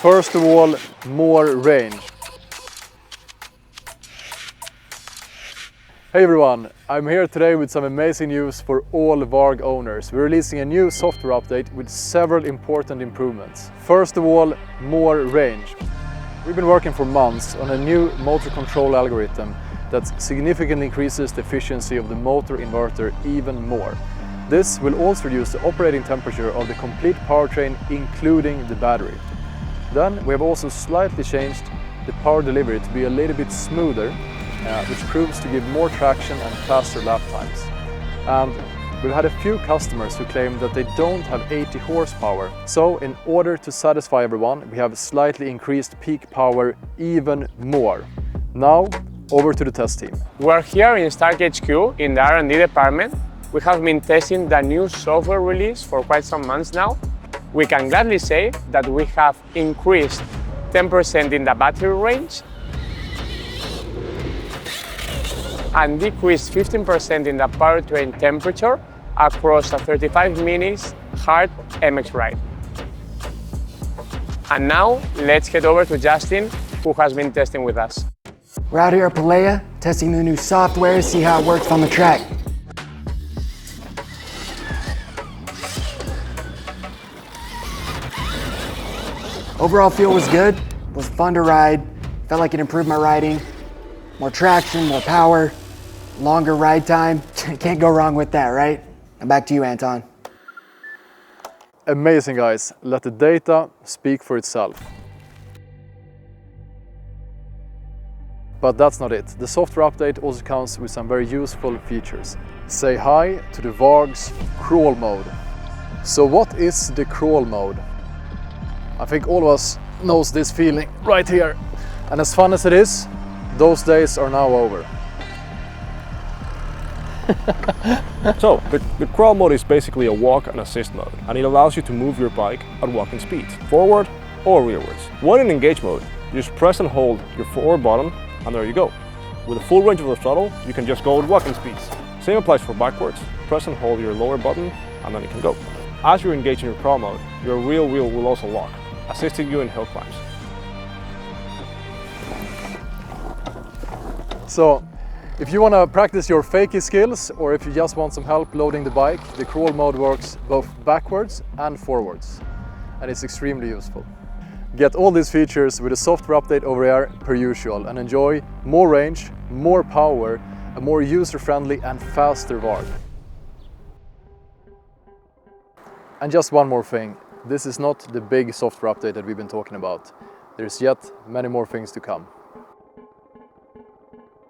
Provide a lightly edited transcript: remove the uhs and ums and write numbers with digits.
First of all, more range. Hey everyone, I'm here today with some amazing news for all VARG owners. We're releasing a new software update with several important improvements. First of all, more range. We've been working for months on a new motor control algorithm that significantly increases the efficiency of the motor inverter even more. This will also reduce the operating temperature of the complete powertrain, including the battery. Then we have also slightly changed the power delivery to be a little bit smoother, which proves to give more traction and faster lap times. And we've had a few customers who claim that they don't have 80 horsepower. So in order to satisfy everyone, we have slightly increased peak power even more. Now, over to the test team. We're here in Stark HQ in the R&D department. We have been testing the new software release for quite some months now. We can gladly say that we have increased 10% in the battery range and decreased 15% in the powertrain temperature across a 35 minutes hard MX ride. And now, let's head over to Justin, who has been testing with us. We're out here at Pelea, testing the new software, see how it works on the track. Overall feel was good, it was fun to ride, felt like it improved my riding. More traction, more power, longer ride time. Can't go wrong with that, right? And back to you, Anton. Amazing guys, let the data speak for itself. But that's not it. The software update also comes with some very useful features. Say hi to the VARGs crawl mode. So what is the crawl mode? I think all of us knows this feeling right here. And as fun as it is, those days are now over. So, the crawl mode is basically a walk and assist mode, and it allows you to move your bike at walking speed, forward or rearwards. When in engage mode, you just press and hold your forward button, and there you go. With a full range of the throttle, you can just go with walking speeds. Same applies for backwards. Press and hold your lower button, and then you can go. As you're engaged in your crawl mode, your rear wheel will also lock, assisting you in hill climbs. So, if you want to practice your fakie skills, or if you just want some help loading the bike, the crawl mode works both backwards and forwards, and it's extremely useful. Get all these features with a software update over here per usual, and enjoy more range, more power, a more user-friendly and faster VARG. And just one more thing, this is not the big software update that we've been talking about. There's yet many more things to come.